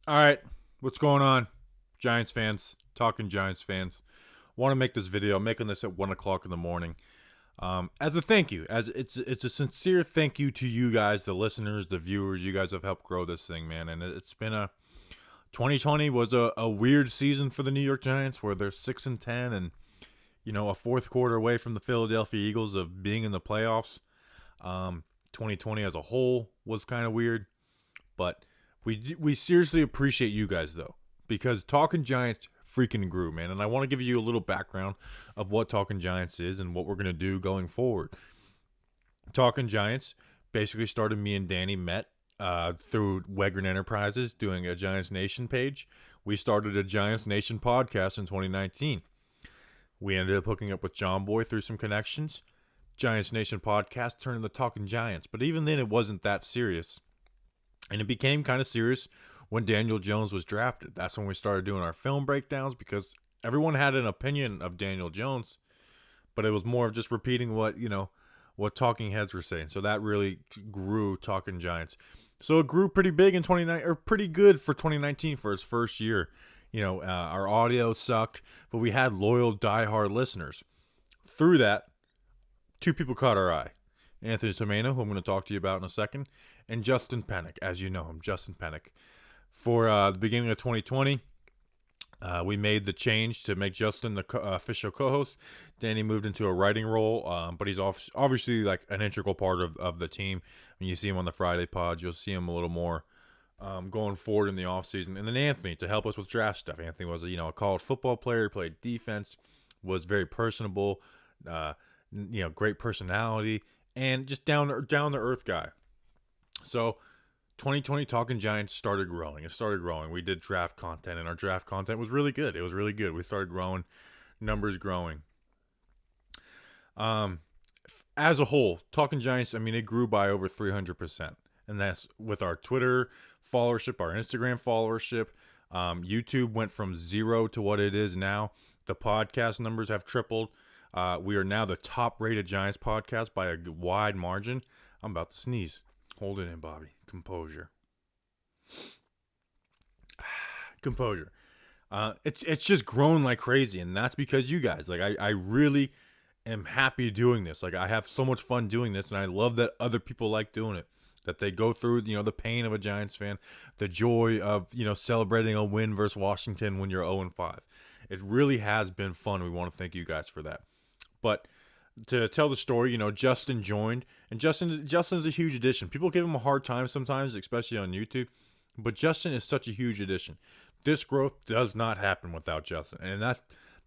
All right, what's going on, Giants fans? Talking Giants fans. Want to make this video? I'm making this at 1 o'clock in the morning. As a thank you, as it's a sincere thank you to you guys, the listeners, the viewers. You guys have helped grow this thing, man. And it's been a 2020 was a weird season for the New York Giants, where they're 6-10, and a fourth quarter away from the Philadelphia Eagles of being in the playoffs. 2020 as a whole was kind of weird, but we seriously appreciate you guys though, because Talking Giants freaking grew, man. And I want to give you a little background of what Talking Giants is and what we're gonna do going forward. Talking Giants basically started, me and Danny met through Wegrin Enterprises doing a Giants Nation page. We started a Giants Nation podcast in 2019. We ended up hooking up with John Boy through some connections. Giants Nation podcast turned into Talking Giants, but even then it wasn't that serious. And it became kind of serious when Daniel Jones was drafted. That's when we started doing our film breakdowns, because everyone had an opinion of Daniel Jones, but it was more of just repeating what talking heads were saying. So that really grew Talking Giants. So it grew pretty big in 29, or pretty good for 2019 for its first year. Our audio sucked, but we had loyal, diehard listeners. Through that, two people caught our eye. Anthony Tomeno, who I'm going to talk to you about in a second, and Justin Pennick, as you know him, Justin Pennick. For the beginning of 2020, we made the change to make Justin the official co-host. Danny moved into a writing role, but he's obviously like an integral part of the team. When you see him on the Friday pod, you'll see him a little more going forward in the offseason. And then Anthony to help us with draft stuff. Anthony was a college football player, played defense, was very personable, great personality, and just down to earth guy. So 2020 Talking Giants started growing. It started growing. We did draft content, and our draft content was really good. It was really good. We started growing, numbers growing. As a whole, Talking Giants, it grew by over 300%. And that's with our Twitter followership, our Instagram followership. YouTube went from 0 to what it is now. The podcast numbers have tripled. We are now the top rated Giants podcast by a wide margin. I'm about to sneeze. Hold it in, Bobby. Composure. Composure. It's just grown like crazy, and that's because you guys. Like, I really am happy doing this. Like, I have so much fun doing this, and I love that other people like doing it. That they go through, the pain of a Giants fan, the joy of, celebrating a win versus Washington when you're 0-5. It really has been fun. We want to thank you guys for that. But to tell the story, Justin joined, and Justin's a huge addition. People give him a hard time sometimes, especially on YouTube, but Justin is such a huge addition. This growth does not happen without Justin, and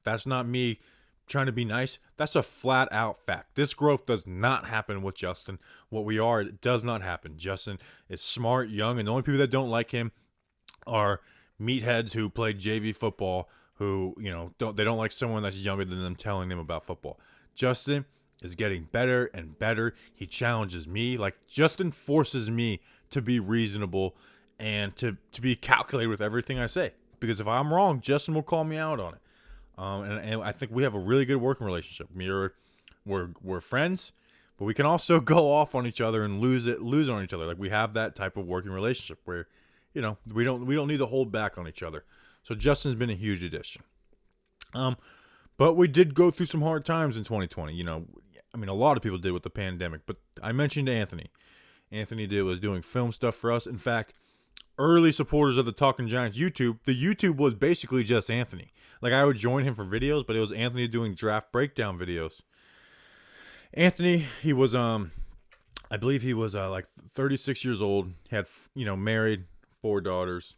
that's not me trying to be nice. That's a flat out fact. This growth does not happen with Justin. What we are, it does not happen. Justin is smart, young, and the only people that don't like him are meatheads who play JV football, who don't like someone that's younger than them telling them about football. Justin is getting better and better. He challenges me. Like, Justin forces me to be reasonable and to be calculated with everything I say. Because if I'm wrong, Justin will call me out on it. And I think we have a really good working relationship. We're friends, but we can also go off on each other and lose on each other. Like, we have that type of working relationship where, we don't need to hold back on each other. So Justin's been a huge addition. But we did go through some hard times in 2020. A lot of people did with the pandemic. But I mentioned Anthony. Anthony was doing film stuff for us. In fact, early supporters of the Talking Giants YouTube, the YouTube was basically just Anthony. Like, I would join him for videos, but it was Anthony doing draft breakdown videos. Anthony, he was I believe he was like 36 years old. Had married, 4 daughters.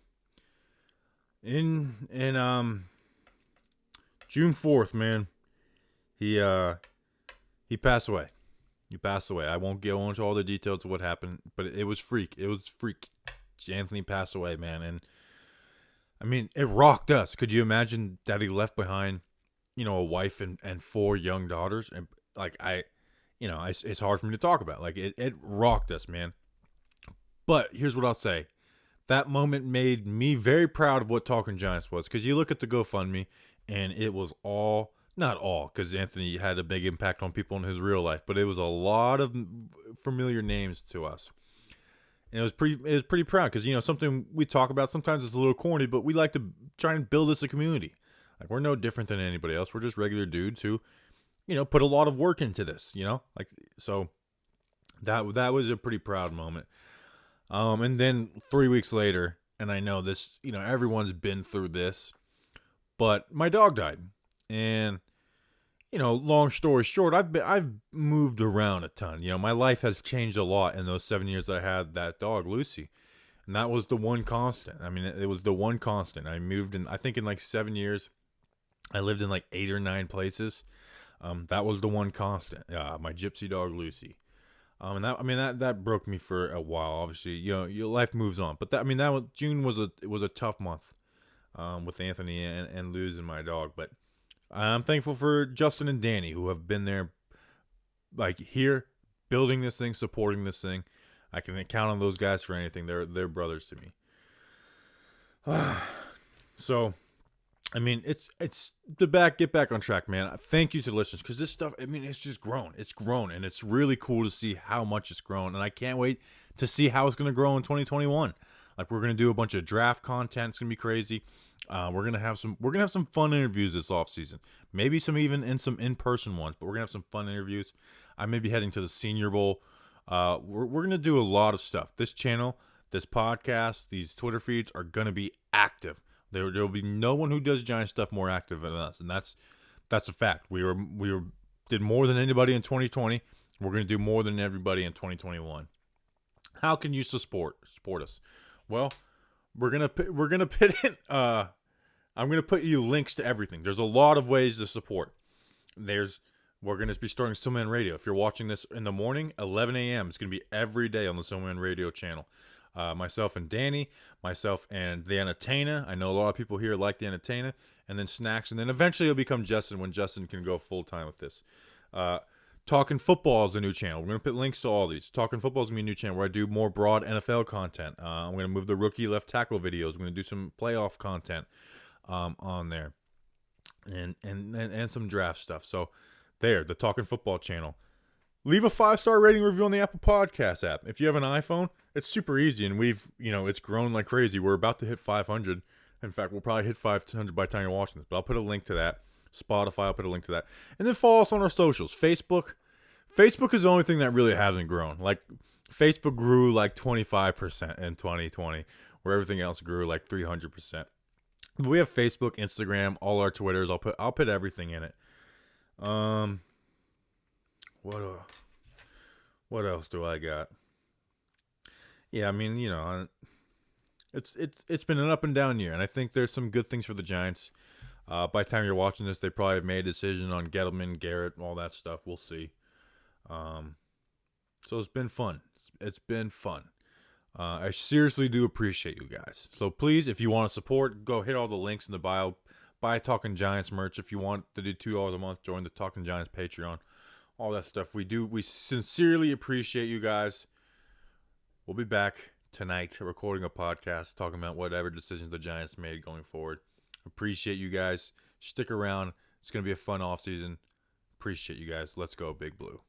In June 4th, man, he passed away. He passed away. I won't go into all the details of what happened, but it was freak. It was freak. Anthony passed away, man, and it rocked us. Could you imagine that he left behind, a wife and 4 young daughters? And like, it's hard for me to talk about. Like, it rocked us, man. But here's what I'll say. That moment made me very proud of what Talking Giants was, because you look at the GoFundMe, and it was not all, because Anthony had a big impact on people in his real life, but it was a lot of familiar names to us. And it was pretty proud because, something we talk about sometimes it's a little corny, but we like to try and build this a community. Like, we're no different than anybody else. We're just regular dudes who, put a lot of work into this, like, so that was a pretty proud moment. And then 3 weeks later, and I know this, everyone's been through this, but my dog died. And, long story short, I've moved around a ton. My life has changed a lot in those 7 years that I had that dog, Lucy. And that was the one constant. I mean, it was the one constant. I moved in, I think in like 7 years, I lived in like 8 or 9 places. That was the one constant. My gypsy dog, Lucy. And that broke me for a while. Obviously, your life moves on. But June was a tough month, with Anthony and losing my dog. But I'm thankful for Justin and Danny, who have been there, like, here, building this thing, supporting this thing. I can count on those guys for anything. They're brothers to me. So, it's get back on track, man. Thank you to the listeners, because this stuff, it's just grown. It's grown, and it's really cool to see how much it's grown. And I can't wait to see how it's going to grow in 2021. Like, we're going to do a bunch of draft content. It's going to be crazy. We're gonna have some fun interviews this off season. Maybe some in-person ones, but we're gonna have some fun interviews. I may be heading to the Senior Bowl. We're gonna do a lot of stuff. This channel, this podcast, these Twitter feeds are gonna be active. There will be no one who does Giant stuff more active than us, and that's a fact. We did more than anybody in 2020. We're gonna do more than everybody in 2021. How can you support us? Well, we're gonna put in. I'm going to put you links to everything. There's a lot of ways to support. We're going to be starting Snowman Radio. If you're watching this in the morning, 11 a.m. It's going to be every day on the Snowman Radio channel. Myself and Danny, myself and the Entertainer. I know a lot of people here like the Entertainer. And then Snacks. And then eventually it'll become Justin when Justin can go full-time with this. Talking Football is a new channel. We're going to put links to all these. Talking Football is going to be a new channel where I do more broad NFL content. I'm going to move the rookie left tackle videos. We're going to do some playoff content on there, and some draft stuff. So the Talking Football channel. Leave a 5-star rating review on the Apple Podcast app. If you have an iPhone, it's super easy, and it's grown like crazy. We're about to hit 500. In fact, we'll probably hit 500 by the time you're watching this, but I'll put a link to that. Spotify, I'll put a link to that. And then follow us on our socials. Facebook is the only thing that really hasn't grown. Like, Facebook grew like 25% in 2020, where everything else grew like 300%. But we have Facebook, Instagram, all our Twitters. I'll put everything in it. What else do I got? Yeah, it's been an up and down year, and I think there's some good things for the Giants. By the time you're watching this, they probably have made a decision on Gettleman, Garrett, all that stuff. We'll see. So it's been fun. It's been fun. I seriously do appreciate you guys. So please, if you want to support, go hit all the links in the bio. Buy Talking Giants merch. If you want to do $2 a month, join the Talking Giants Patreon. All that stuff. We sincerely appreciate you guys. We'll be back tonight recording a podcast talking about whatever decisions the Giants made going forward. Appreciate you guys. Stick around. It's going to be a fun offseason. Appreciate you guys. Let's go, Big Blue.